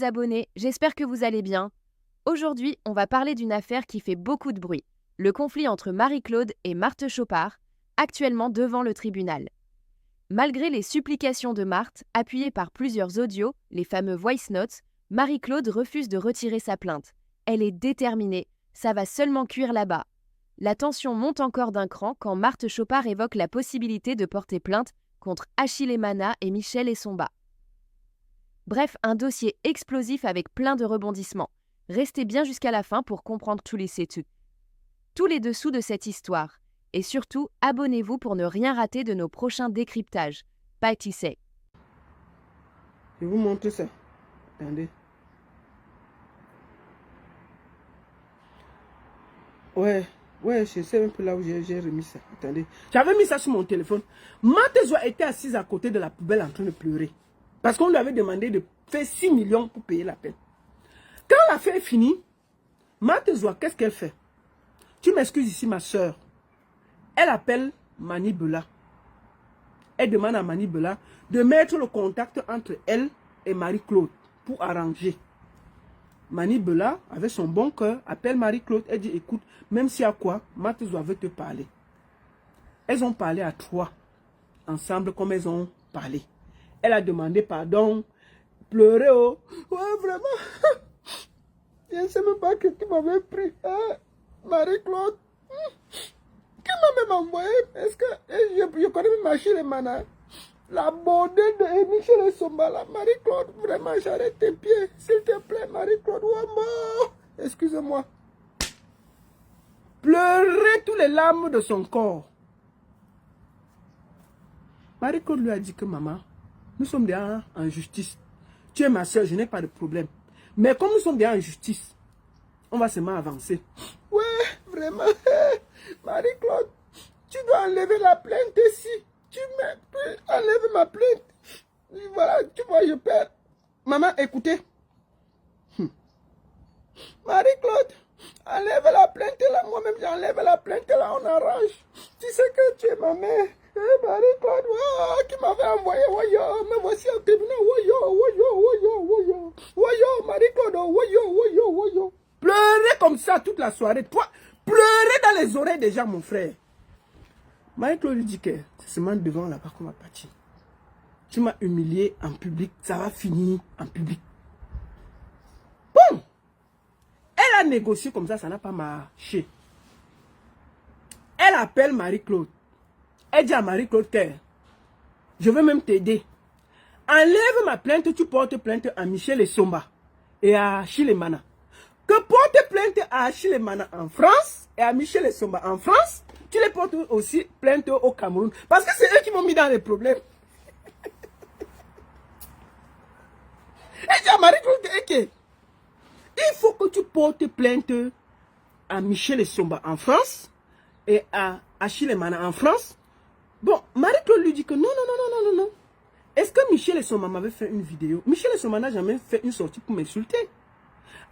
abonnés, j'espère que vous allez bien. Aujourd'hui, on va parler d'une affaire qui fait beaucoup de bruit, le conflit entre Marie-Claude et Marthe Chopard, actuellement devant le tribunal. Malgré les supplications de Marthe, appuyées par plusieurs audios, les fameux voice notes, Marie-Claude refuse de retirer sa plainte. Elle est déterminée, ça va seulement cuire là-bas. La tension monte encore d'un cran quand Marthe Chopard évoque la possibilité de porter plainte contre Achille Emana et Michel Essomba. Bref, un dossier explosif avec plein de rebondissements. Restez bien jusqu'à la fin pour comprendre tous les dessous de cette histoire. Et surtout, abonnez-vous pour ne rien rater de nos prochains décryptages. Pâtissez. Je vous montre ça. Attendez. Ouais, je sais un peu là où j'ai remis ça. Attendez. J'avais mis ça sur mon téléphone. Marthe était assise à côté de la poubelle en train de pleurer. Parce qu'on lui avait demandé de faire 6 millions pour payer la peine. Quand l'affaire est finie, Marthe, qu'est-ce qu'elle fait? Tu m'excuses ici, ma soeur. Elle appelle Mani Bella. Elle demande à Mani Bella de mettre le contact entre elle et Marie-Claude pour arranger. Mani Bella, avec son bon cœur, appelle Marie-Claude. Elle dit, écoute, même s'il y a quoi, Marthe veut te parler. Elles ont parlé à trois, ensemble, comme elles ont parlé. Elle a demandé pardon, pleuré, oh. Ouais, vraiment. Je ne sais même pas qui m'avait pris. Hein? Marie-Claude. Qui m'a même envoyé? Est-ce que je connais même Achille Emana? La beauté de Michel Essomba, là. Marie-Claude, vraiment, j'arrête tes pieds. S'il te plaît, Marie-Claude. Oh, excusez-moi. Pleurer tous les larmes de son corps. Marie-Claude lui a dit que maman, nous sommes bien en justice. Tu es ma soeur, je n'ai pas de problème. Mais comme nous sommes bien en justice, on va seulement avancer. Ouais, vraiment. Marie-Claude, tu dois enlever la plainte ici. Tu enlèves ma plainte. Voilà, tu vois, je perds. Maman, écoutez. Marie-Claude, enlève la plainte là. Moi-même, j'enlève la plainte là, on arrange. Tu sais que tu es ma mère. Marie-Claude, oh, qui m'avait envoyé, woyo, me voici au tribunal, woyo, Marie-Claude, woyo. Pleurer comme ça toute la soirée, toi, pleurer dans les oreilles déjà, mon frère. Marie-Claude lui dit que c'est seulement devant là-bas qu'on va partir. Tu m'as humilié en public, ça va finir en public. Bon, elle a négocié comme ça n'a pas marché. Elle appelle Marie-Claude. Elle dit à Marie-Claude que je veux même t'aider. Enlève ma plainte, tu portes plainte à Michel Essomba et à Achille Emana. Que porte plainte à Achille Emana en France et à Michel Essomba en France, tu les portes aussi plainte au Cameroun. Parce que c'est eux qui m'ont mis dans les problèmes. Elle dit à Marie-Claude que il faut que tu portes plainte à Michel Essomba en France et à Achille Emana en France. Bon, Marie-Claude lui dit que non. Est-ce que Michel Essomba m'avait fait une vidéo? Michel Essomba n'a jamais fait une sortie pour m'insulter.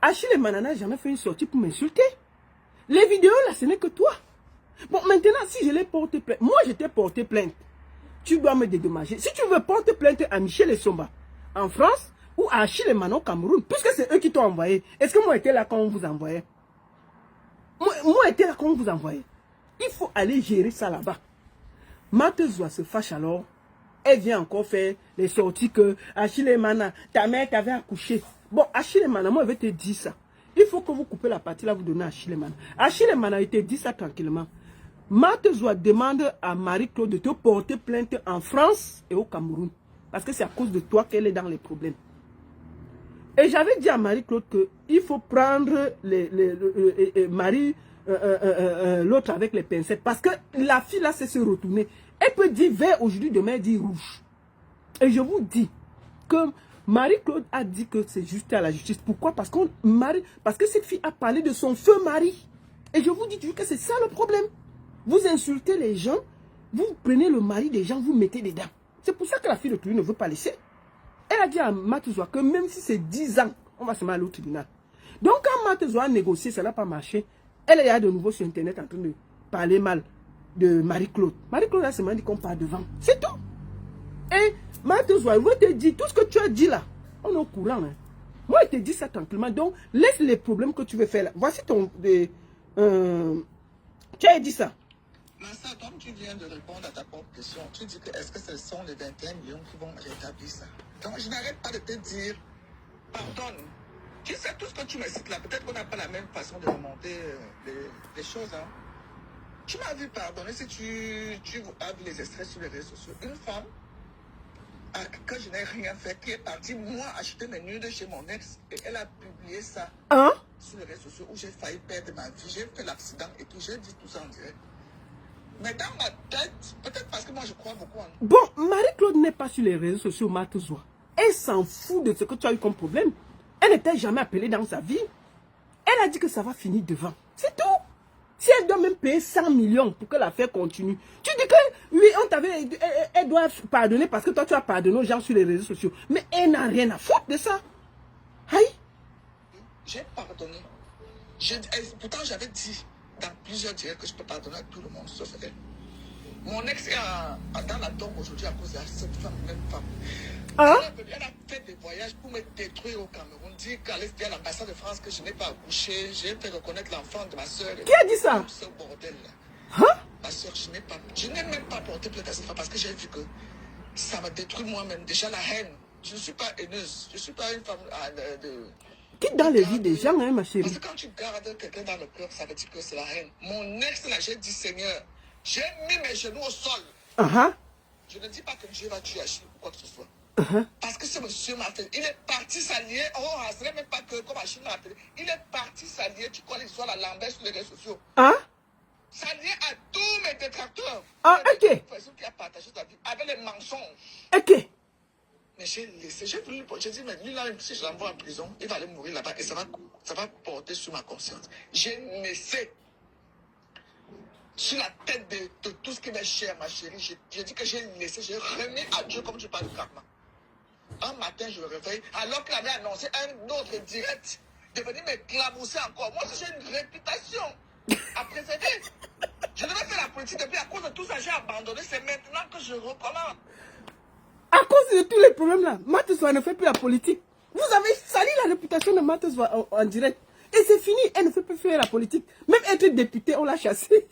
Achille Emana n'a jamais fait une sortie pour m'insulter. Les vidéos là, ce n'est que toi. Bon, maintenant, si je les porte plainte, moi je t'ai porté plainte. Tu dois me dédommager. Si tu veux porter plainte à Michel Essomba en France ou à Achille Emana au Cameroun, puisque c'est eux qui t'ont envoyé, est-ce que moi j'étais là quand on vous envoyait? Moi j'étais là quand on vous envoyait. Il faut aller gérer ça là-bas. Marthe se fâche alors. Elle vient encore faire les sorties que Achille Emana, ta mère t'avait accouché. Bon, Achille Emana, moi je vais te dire ça. Il faut que vous coupez la partie là, vous donnez à Achille Emana. Achille Emana, il te dit ça tranquillement. Marthe demande à Marie-Claude de te porter plainte en France et au Cameroun. Parce que c'est à cause de toi qu'elle est dans les problèmes. Et j'avais dit à Marie-Claude qu'il faut prendre l'autre avec les pincettes. Parce que la fille là, c'est se retourner. Elle peut dire vert aujourd'hui, demain elle dit rouge. Et je vous dis que Marie-Claude a dit que c'est juste à la justice. Pourquoi? Parce que cette fille a parlé de son feu mari. Et je vous dis que c'est ça le problème. Vous insultez les gens, vous prenez le mari des gens, vous mettez dedans. C'est pour ça que la fille de Toulouse ne veut pas laisser. Elle a dit à Matouzoua que même si c'est 10 ans, on va se mettre à l'autre tribunal. Donc quand Matouzoua a négocié, ça n'a pas marché. Elle est de nouveau sur Internet en train de parler mal de Marie-Claude. Marie-Claude a seulement dit qu'on part devant. C'est tout. Et Matouzoua, il veut te dire tout ce que tu as dit là. On est au courant. Hein. Moi, je te dis ça tranquillement. Donc, laisse les problèmes que tu veux faire là. Voici ton... tu as dit ça. Massa, comme tu viens de répondre à ta propre question, tu dis que est-ce que ce sont les 21 millions qui vont rétablir ça? Donc, je n'arrête pas de te dire, pardonne. Tu sais, tout ce que tu me cites là, peut-être qu'on n'a pas la même façon de remonter les choses. Hein. Tu m'as vu pardonner si tu as vu les extraits sur les réseaux sociaux. Une femme que je n'ai rien fait, qui est partie, moi, acheter mes nudes chez mon ex, et elle a publié ça Hein? sur les réseaux sociaux où j'ai failli perdre ma vie. J'ai fait l'accident et puis j'ai dit tout ça en direct. Mais dans ma tête, peut-être parce que moi je crois beaucoup en... Bon, Marie-Claude n'est pas sur les réseaux sociaux, Matouzoua. Elle s'en fout de ce que tu as eu comme problème. Elle n'était jamais appelée dans sa vie. Elle a dit que ça va finir devant. C'est tout. Si elle doit même payer 100 millions pour que l'affaire continue, tu dis que oui, on t'avait, elle doit pardonner parce que toi tu as pardonné aux gens sur les réseaux sociaux. Mais elle n'a rien à foutre de ça. Aïe. J'ai pardonné. Pourtant j'avais dit dans plusieurs directs que je peux pardonner à tout le monde sauf elle. Mon ex est dans la tombe aujourd'hui à cause de cette femme, même femme. Hein? Elle a fait des voyages pour me détruire au Cameroun. Dit qu'elle est à l'ambassade de France que je n'ai pas accouché. J'ai fait reconnaître l'enfant de ma soeur. Qui a dit ça? Tout ce bordel-là. Hein? Ma soeur, je n'ai même pas porté plainte à cette femme parce que j'ai vu que ça me détruit moi-même. Déjà la haine. Je ne suis pas haineuse. Je ne suis pas une femme de... Quitte dans les vies des gens, hein, ma chérie. Parce que quand tu gardes quelqu'un dans le cœur, ça veut dire que c'est la haine. Mon ex, là, j'ai dit, Seigneur, j'ai mis mes genoux au sol. Je ne dis pas que Dieu va tuer Achille ou quoi que ce soit. Parce que ce monsieur m'a fait. Il est parti s'allier. Oh, ce n'est même pas que comme Achille m'a appelé. Il est parti s'allier. Tu connais l'histoire, la lambert sur les réseaux sociaux. Hein? S'allier à tous mes détracteurs. Ah, ok. Qui a partagé sa vie avec les mensonges. Ok. Mais j'ai laissé, j'ai voulu, j'ai dit, mais lui là, si je l'envoie en prison, il va aller mourir là-bas et ça va porter sur ma conscience. J'ai laissé sur la tête de tout ce qui m'est cher, ma chérie. J'ai dit que j'ai laissé, j'ai remis à Dieu comme tu parles de karma. Un matin, je me réveille, alors qu'il avait annoncé un autre direct de venir m'éclabousser encore. Moi, j'ai une réputation à préserver. Je devais faire la politique depuis à cause de tout ça, j'ai abandonné. C'est maintenant que je recommence. À cause de tous les problèmes là, Matouzoua ne fait plus la politique. Vous avez sali la réputation de Matouzoua en direct. Et c'est fini, elle ne fait plus faire la politique. Même être députée, on l'a chassée.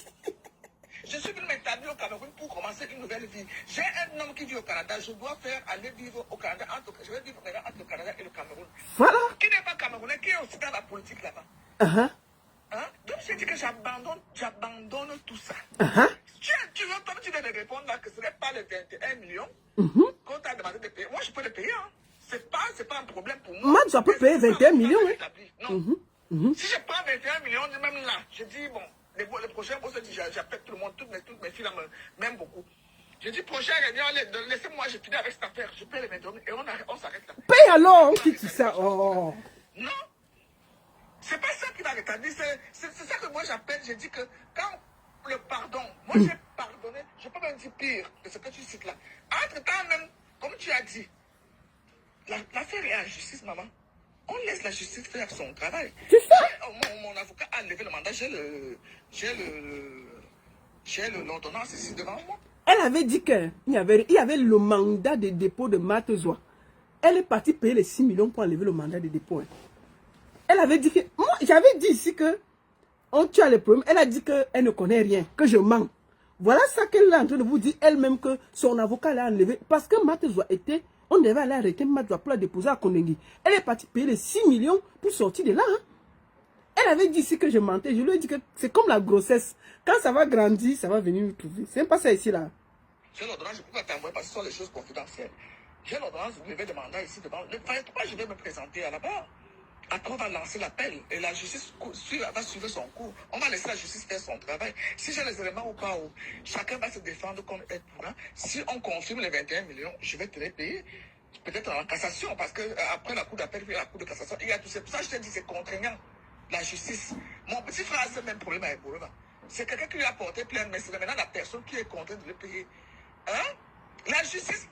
Je suis venu m'établir au Cameroun pour commencer une nouvelle vie. J'ai un homme qui vit au Canada. Je dois aller vivre au Canada. Je vais vivre maintenant entre le Canada et le Cameroun. Voilà. Qui n'est pas camerounais, qui est aussi dans la politique là-bas. Hein? Donc j'ai dit que j'abandonne tout ça. Tu veux, comme tu viens de répondre là, que ce n'est pas les 21 millions qu'on t'a demandé de payer. Moi, je peux les payer. Hein. C'est pas un problème pour moi. Matouzoua peut payer 21 millions. Non. Si je prends 21 millions, même là, je dis, bon, les prochains mois, j'appelle tout le monde, toutes mes filles m'aiment beaucoup. Je dis, prochain réunion, laissez-moi, je finis avec cette affaire. Je paye les 21 millions et on s'arrête là. Paye alors, on quitte ça. Oh. Non. C'est pas ça qui va rétablir. C'est ça que moi j'appelle. Je dis que quand le pardon, moi j'ai pardonné, je peux même dire pire de ce que tu cites là. Entre-temps même, comme tu as dit, l'affaire est à la justice, maman. On laisse la justice faire son travail. C'est ça. Mon avocat a levé le mandat. J'ai l'ordonnance ici devant moi. Elle avait dit qu'il y avait le mandat de dépôt de Matouzoua. Elle est partie payer les 6 millions pour enlever le mandat de dépôt. Hein. Elle avait dit que... Moi, j'avais dit ici que... tu as les problèmes. Elle a dit qu'elle ne connaît rien, que je mens. Voilà ça qu'elle est en train de vous dire elle-même que son avocat l'a enlevé. Parce que Matouzoua était... On devait aller arrêter Matouzoua pour la déposer à Kondengi. Elle est partie payer les 6 millions pour sortir de là. Hein. Elle avait dit ici que je mentais. Je lui ai dit que c'est comme la grossesse. Quand ça va grandir, ça va venir nous trouver. C'est pas ça ici là. J'ai l'ordonnance, je ne peux pas t'envoyer parce que ce sont des choses confidentielles. J'ai l'ordonnance de lever le mandat ici devant. Le 23, je vais me présenter à la barre. Après, on va lancer l'appel et la justice va suivre son cours. On va laisser la justice faire son travail. Si j'ai les éléments ou pas, chacun va se défendre comme être pour un. Si on confirme les 21 millions, je vais te les payer. Peut-être en cassation, parce que après la cour d'appel, la cour de cassation, il y a tout ça. Pour ça, je te dis, c'est contraignant. La justice. Mon petit frère a ce même problème avec Bouleva. C'est quelqu'un qui lui a porté plainte, mais c'est maintenant la personne qui est contrainte de le payer. Hein? La justice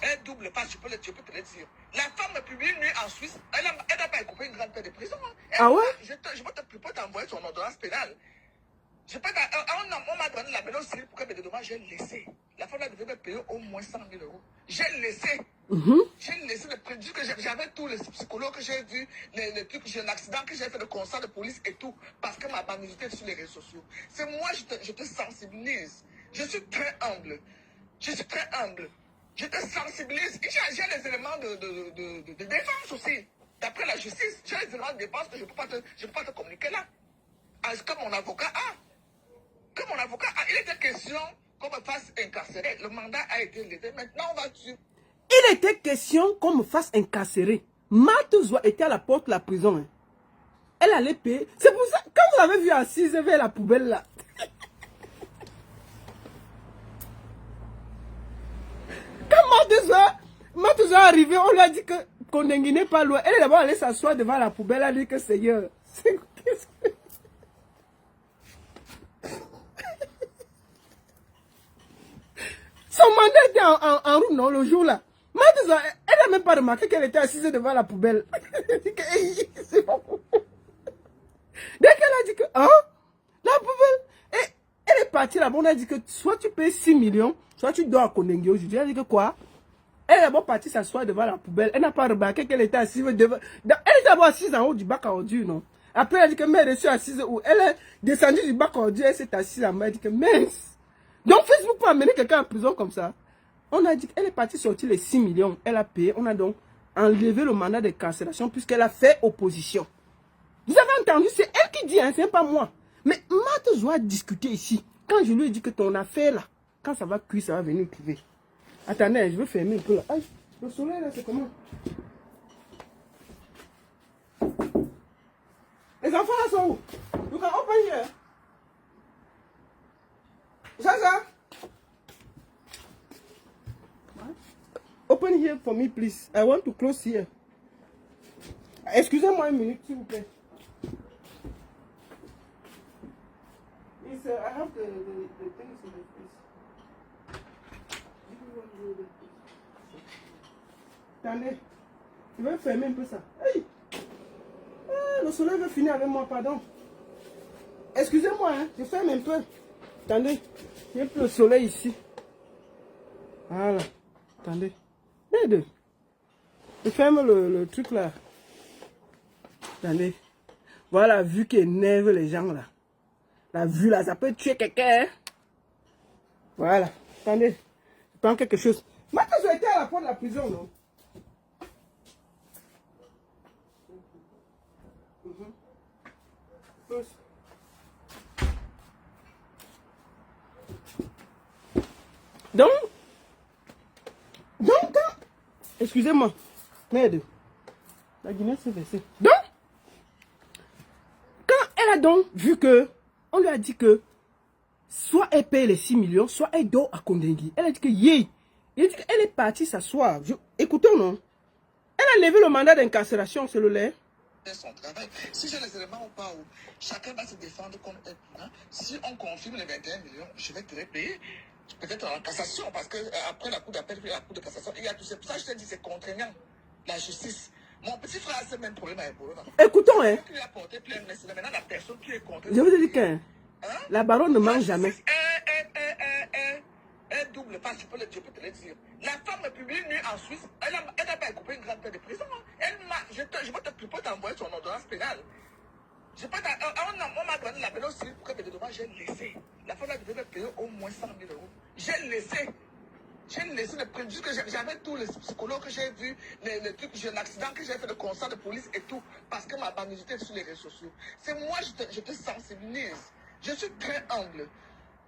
est double face, je peux te le dire. La femme me publie une nuit en Suisse, elle n'a pas écopé une grande peine de prison. Hein. Ah ouais? Je peux t'envoyer son ordonnance pénale. On m'a donné la menace civile pour qu'elle me dédommage, j'ai laissé. La femme devait me payer au moins 100 000 euros. J'ai laissé. J'ai laissé le préjudice que j'avais tous les psychologues que j'ai vus, les trucs, j'ai un accident que j'ai fait, le constat de police et tout, parce que ma banalité est sur les réseaux sociaux. C'est moi, je te sensibilise. Je suis très humble. Je suis très humble. Je te sensibilise. J'ai les éléments de défense aussi. D'après la justice, j'ai les éléments de défense que je ne peux pas te communiquer là. Que mon avocat a. Il était question qu'on me fasse incarcérer. Le mandat a été levé. Maintenant, on va tuer. Il était question qu'on me fasse incarcérer. Marthe était à la porte de la prison. Hein. Elle allait payer. C'est pour ça, quand vous avez vu assise vers la poubelle là. Quand Marthe est arrivée, on lui a dit que Kondengui n'est pas loin. Elle est d'abord allée s'asseoir devant la poubelle. Elle a dit que Seigneur. Son mandat était en route, non, le jour là. Elle n'a même pas remarqué qu'elle était assise devant la poubelle. C'est pas pour... Dès qu'elle a dit que, hein, la poubelle, et elle est partie là-bas, on a dit que soit tu payes 6 millions, soit tu dors à Kondengui aujourd'hui. Elle a dit que quoi? Elle est d'abord partie s'asseoir devant la poubelle. Elle n'a pas remarqué qu'elle était assise devant... Elle est d'abord assise en haut du bac à ordures, non? Après, elle a dit que, mais elle est assise où? Elle est descendue du bac à ordures, elle s'est assise en bas, elle a dit que, mince. Donc Facebook peut amener quelqu'un en prison comme ça. On a dit qu'elle est partie sortir les 6 millions. Elle a payé. On a donc enlevé le mandat de cancellation puisqu'elle a fait opposition. Vous avez entendu? C'est elle qui dit, hein, c'est pas moi. Mais Marthe doit discuter ici. Quand je lui ai dit que ton affaire là, quand ça va cuire, ça va venir priver. Attendez, je vais fermer un peu là. Aïe, le soleil là, c'est comment? Les enfants là sont où? You can open here. Zaza. Open here for me, please. I want to close here. Excusez-moi une minute, s'il vous plaît. It's, I have the things in the place. Attendez. Je vais fermer un peu ça. Hey! Ah, le soleil veut finir avec moi, pardon. Excusez-moi, hein, je ferme un peu. Attendez. Il y a un peu le soleil ici. Voilà. Attendez. Merde. Je ferme le truc là. Attendez. Voilà la vue qui énerve les gens là. La vue là, ça peut tuer quelqu'un. Hein? Voilà. Attendez. Je prends quelque chose. Maintenant, j'ai été à la porte de la prison, non? Donc, excusez-moi, merde, la Guinée s'est versée. Donc, quand elle a donc vu que, on lui a dit que, soit elle paye les 6 millions, soit elle dort à Kondengui. Elle a dit que, yé, il a dit qu'elle est partie s'asseoir. Écoutons, non? Elle a levé le mandat d'incarcération sur le lait. Son travail. Si j'ai les éléments ou pas, chacun va se défendre comme elle pourra. Si on confirme les 21 millions, je vais te les payer. Peut-être en cassation, parce que après la cour d'appel, la cour de cassation, il y a tout ça. Pour ça, je te dis, c'est contraignant. La justice. Mon petit frère a ce même problème avec Bolova. Écoutons, hein. Il a porté plainte, mais c'est maintenant la personne qui est contre. Je vous ai dit que la baronne ne mange jamais. Elle double pas, je peux te le dire. La femme me publie nue en Suisse, elle n'a pas coupé une grande peine de prison. Je peux t'envoyer son ordonnance pénale. On m'a donné la peine aussi pour que des dommages, j'ai laissé. La femme devait me payer au moins 100 000 euros. J'ai laissé le préjudice que j'avais tous les psychologues que j'ai vus, les trucs, j'ai un accident que j'ai fait, le constat de police et tout, parce que ma banalité est sur les réseaux sociaux. C'est moi, je te sensibilise. Je suis très humble.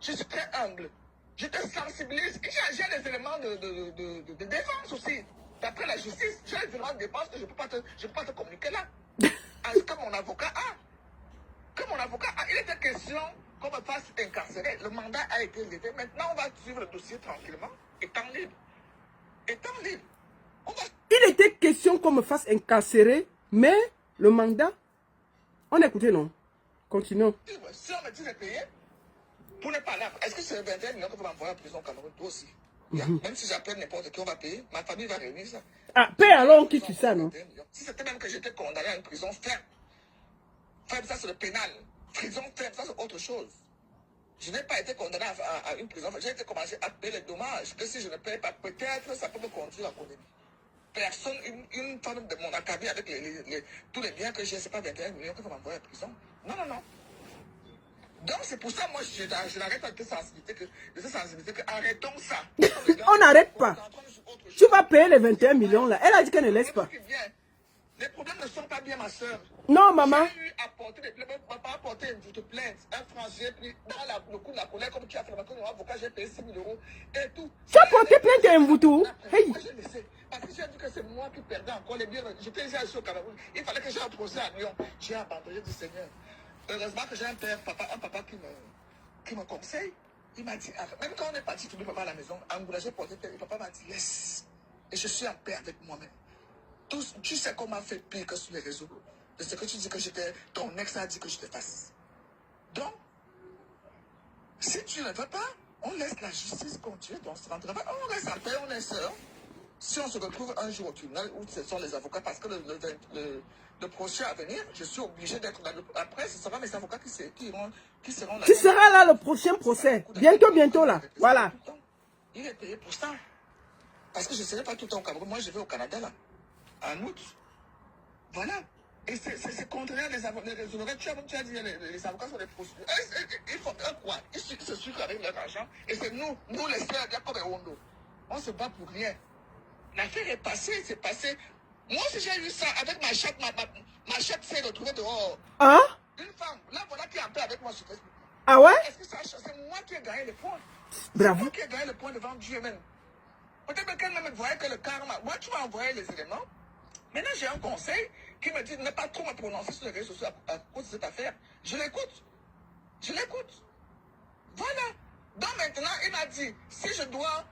Je suis très humble. Je te sensibilise. J'ai les éléments de défense aussi. D'après la justice, j'ai les éléments de défense que je ne peux pas te communiquer là. Que mon avocat a. Il était question qu'on me fasse incarcérer. Le mandat a été levé. Maintenant, on va suivre le dossier tranquillement. Étant libre. Il était question qu'on me fasse incarcérer, mais le mandat... On écoutait, non? Continuons. Si on me dit de payer, pour ne pas là, est-ce que c'est 21 millions que vous m'envoyez en prison au Cameroun? Toi aussi. Même si j'appelle n'importe qui, on va payer. Ma famille va réunir ça. Ah, paye alors, on quitte ça, non? Si c'était même que j'étais condamné à une prison ferme, ça c'est le pénal. Prison ferme, ça c'est autre chose. Je n'ai pas été condamné à une prison. J'ai été commencé à payer les dommages. Que si je ne paye pas, peut-être ça peut me conduire à condamner. Personne, une femme de mon acabit avec tous les biens que j'ai, c'est pas 21 millions qu'il faut m'envoyer en prison. Non, non, non. Donc c'est pour ça, moi, je n'arrête pas de cette sensibilité, que arrêtons ça. On n'arrête pas. Tu vas payer les 21 millions là. Elle a dit qu'elle ne laisse pas. Les problèmes ne sont pas bien, ma soeur. Non, maman. J'ai eu à porter des plaintes, pas apporter une plainte. Un franc, j'ai pris dans le coup de la colère, comme tu as fait, mon avocat, j'ai payé 6 000 € et tout. Tu as porté plainte à Mvoutou? Hey. Moi, j'ai laissé. Parce que j'ai dit que c'est moi qui perdais encore les biens. J'étais déjà ici au Cameroun. Il fallait que j'ai un procès à Lyon. J'ai abandonné du Seigneur. Heureusement que j'ai un papa qui me conseille. Il m'a dit, même quand on est parti, tout le papa à la maison, Angoula, j'ai porté plainte. Le papa m'a dit, laisse. Et je suis en paix avec moi-même. Tu sais qu'on m'a fait pire que sur les réseaux. De ce que tu dis que j'étais, ton ex a dit que je te fasse. Donc, si tu ne veux pas, on laisse la justice continuer dans ce travail. On reste en paix, on est sœurs. Si on se retrouve un jour au tribunal où ce sont les avocats, parce que le procès à venir, je suis obligé d'être là. Après, ce sera mes avocats qui seront là. Tu seras là le prochain procès. Bientôt là. Voilà. Il est payé pour ça. Parce que je ne serai pas tout le temps au Cameroun. Moi, je vais au Canada là. En août. Voilà. Et c'est contraire les avocats. Tu as dit les avocats sont des procédures. Ils font quoi? Ils se sucrent avec leur argent. Et c'est nous les sœurs, Jacob et Wondo. On se bat pour rien. L'affaire est passée, c'est passé. Moi aussi j'ai eu ça avec ma chatte. Ma chatte s'est retrouvée dehors. Hein? Une femme, là voilà qui est en paix avec moi sur Facebook. Ah ouais? Est-ce que c'est moi qui ai gagné le point? Bravo. C'est moi qui ai gagné le point devant Dieu même. Peut-être qu'elle me voyait que le karma. Moi, tu m'as envoyé les éléments. Maintenant, j'ai un conseil qui me dit de ne pas trop me prononcer sur les réseaux sociaux à cause de cette affaire. Je l'écoute. Je l'écoute. Voilà. Donc maintenant, il m'a dit, si je dois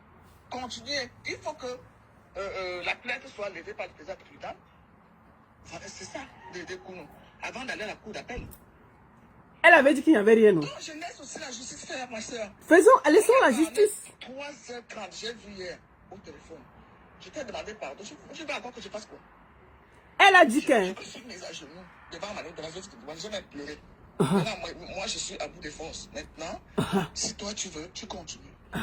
continuer, il faut que la plainte soit levée par le président tribunal. Voilà, c'est ça, des coups, avant d'aller à la cour d'appel. Elle avait dit qu'il n'y avait rien, non? Non, je laisse aussi la justice faire, ma soeur. Laissons la justice. 3h30, j'ai vu hier au téléphone. Je t'ai demandé pardon. Je veux encore que je fasse quoi? Elle a dit que... Je suis mise à genoux devant ma de la justice. J'ai même pleuré. Maintenant, moi, je suis à bout de force. Maintenant, si toi tu veux, tu continues. La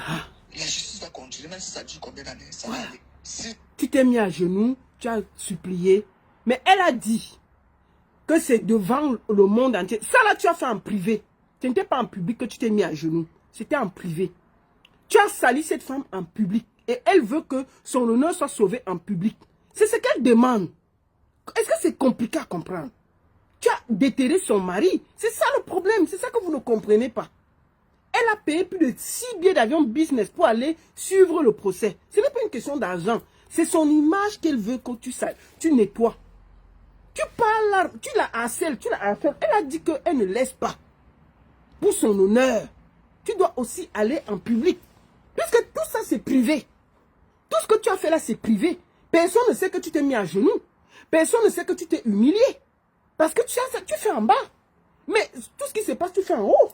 justice va continuer, même si ça dure combien d'années, ça va aller. Si... Tu t'es mis à genoux, tu as supplié. Mais elle a dit que c'est devant le monde entier. Ça là, tu as fait en privé. Ce n'était pas en public que tu t'es mis à genoux. C'était en privé. Tu as sali cette femme en public. Et elle veut que son honneur soit sauvé en public. C'est ce qu'elle demande. Est-ce que c'est compliqué à comprendre? Tu as déterré son mari. C'est ça le problème. C'est ça que vous ne comprenez pas. Elle a payé plus de 6 billets d'avion business pour aller suivre le procès. Ce n'est pas une question d'argent. C'est son image qu'elle veut que tu nettoies. Tu parles, tu la harcèles, Elle a dit qu'elle ne laisse pas. Pour son honneur, tu dois aussi aller en public. Puisque tout ça, c'est privé. Tout ce que tu as fait là, c'est privé. Personne ne sait que tu t'es mis à genoux. Personne ne sait que tu t'es humilié. Parce que tu fais en bas. Mais tout ce qui se passe, tu fais en haut.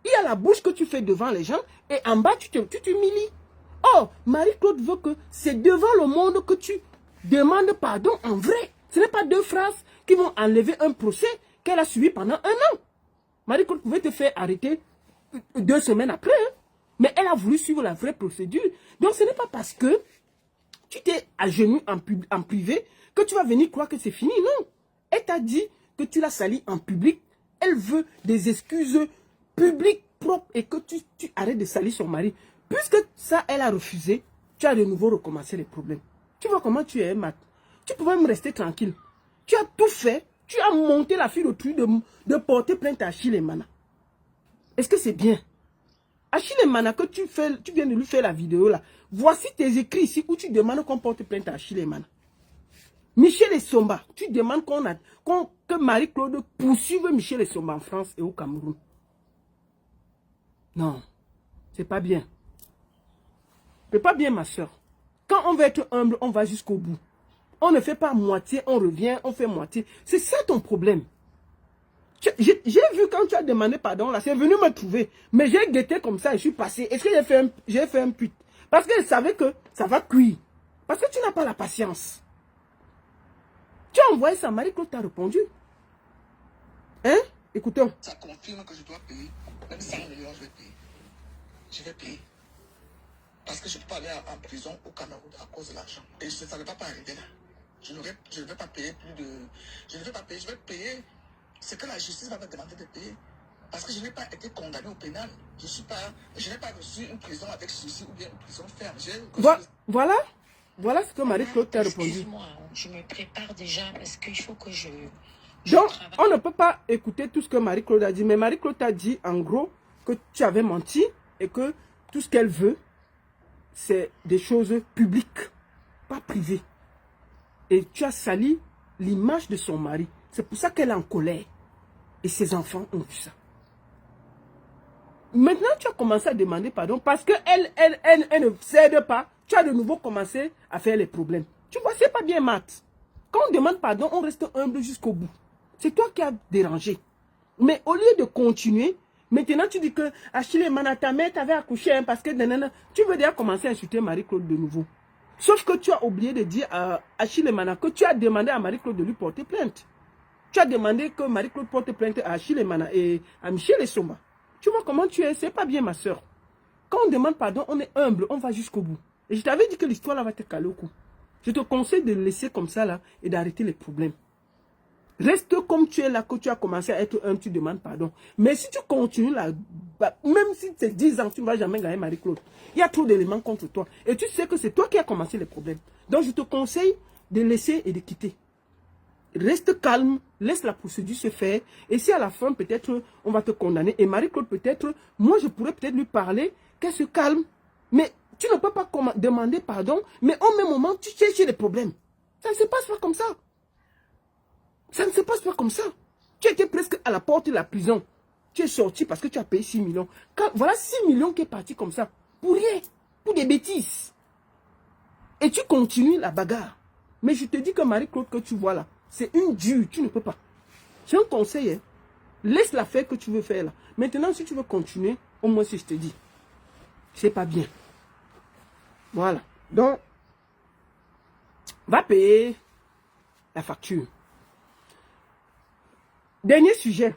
Il y a la bouche que tu fais devant les gens et en bas, tu t'humilies. Oh, Marie-Claude veut que c'est devant le monde que tu demandes pardon en vrai. Ce n'est pas 2 phrases qui vont enlever un procès qu'elle a suivi pendant 1 an. Marie-Claude pouvait te faire arrêter 2 semaines après. Hein? Mais elle a voulu suivre la vraie procédure. Donc ce n'est pas parce que tu t'es à genoux en privé que tu vas venir croire que c'est fini. Non. Elle t'a dit que tu l'as sali en public. Elle veut des excuses publiques propres et que tu arrêtes de salir son mari. Puisque ça, elle a refusé, tu as de nouveau recommencé les problèmes. Tu vois comment tu es, Matt. Tu pouvais me rester tranquille. Tu as tout fait. Tu as monté la fille au truc de porter plainte à Achille Mana. Est-ce que c'est bien? Achille Mana, que tu viens de lui faire la vidéo là. Voici tes écrits ici où tu demandes qu'on porte plainte à Achille Mana. Michel Essomba, tu demandes que Marie-Claude poursuive Michel Essomba en France et au Cameroun. Non, c'est pas bien. C'est pas bien, ma soeur. Quand on veut être humble, on va jusqu'au bout. On ne fait pas moitié, on revient, on fait moitié. C'est ça ton problème. J'ai vu quand tu as demandé pardon, là, c'est venu me trouver. Mais j'ai guetté comme ça et je suis passé. Est-ce que j'ai fait un pute? Parce que je savais que ça va cuire. Parce que tu n'as pas la patience. Tu as envoyé ça, Marie-Claude t'a répondu. Hein? Écoutons. Ça confirme que je dois payer. Même 100 millions, je vais payer. je vais payer. Parce que je ne peux pas aller en prison au Cameroun à cause de l'argent. Et ça ne va pas arriver là. Je ne vais pas payer plus de... Je ne vais pas payer, je vais payer ce que la justice va me demander de payer. Parce que je n'ai pas été condamné au pénal. Je n'ai pas reçu une prison avec sursis ou bien une prison ferme. Voilà. Voilà ce que Marie-Claude t'a répondu. Excuse-moi, je me prépare déjà parce qu'il faut que je Donc, travaille. on ne peut pas écouter tout ce que Marie-Claude a dit. Mais Marie-Claude t'a dit, en gros, que tu avais menti et que tout ce qu'elle veut, c'est des choses publiques, pas privées. Et tu as sali l'image de son mari. C'est pour ça qu'elle est en colère. Et ses enfants ont vu ça. Maintenant, tu as commencé à demander pardon parce qu'elle elle ne cède pas. Tu as de nouveau commencé à faire les problèmes. Tu vois, c'est pas bien, Matt. Quand on demande pardon, on reste humble jusqu'au bout. C'est toi qui as dérangé. Mais au lieu de continuer, maintenant tu dis que Achille Mana, ta mère t'avait accouché hein, parce que tu veux déjà commencer à insulter Marie-Claude de nouveau. Sauf que tu as oublié de dire à Achille Mana que tu as demandé à Marie-Claude de lui porter plainte. Tu as demandé que Marie-Claude porte plainte à Achille Mana et à Michel Essomba. Tu vois comment tu es, c'est pas bien ma soeur. Quand on demande pardon, on est humble, on va jusqu'au bout. Et je t'avais dit que l'histoire là va te caler au cou. Je te conseille de le laisser comme ça là et d'arrêter les problèmes. Reste comme tu es là, que tu as commencé à être humble, tu demandes pardon. Mais si tu continues là, même si c'est 10 ans, tu ne vas jamais gagner Marie-Claude. Il y a trop d'éléments contre toi. Et tu sais que c'est toi qui as commencé les problèmes. Donc je te conseille de laisser et de quitter. Reste calme, laisse la procédure se faire. Et si à la fin, peut-être, on va te condamner. Et Marie-Claude, peut-être, moi, je pourrais peut-être lui parler, qu'elle se calme. Mais tu ne peux pas demander pardon, mais au même moment, tu cherches les problèmes. Ça ne se passe pas comme ça. Ça ne se passe pas comme ça. Tu étais presque à la porte de la prison. Tu es sorti parce que tu as payé 6 millions. Voilà 6 millions qui est parti comme ça. Pour rien. Pour des bêtises. Et tu continues la bagarre. Mais je te dis que Marie-Claude que tu vois là, c'est une dure. Tu ne peux pas. J'ai un conseil. Hein. Laisse la faire que tu veux faire là. Maintenant, si tu veux continuer, au moins si je te dis, c'est pas bien. Voilà. Donc, va payer la facture. Dernier sujet.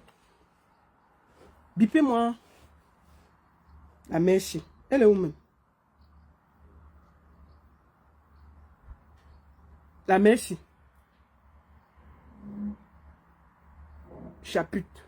Bipez-moi la mèche. Elle est où même? La mèche. Chapitre.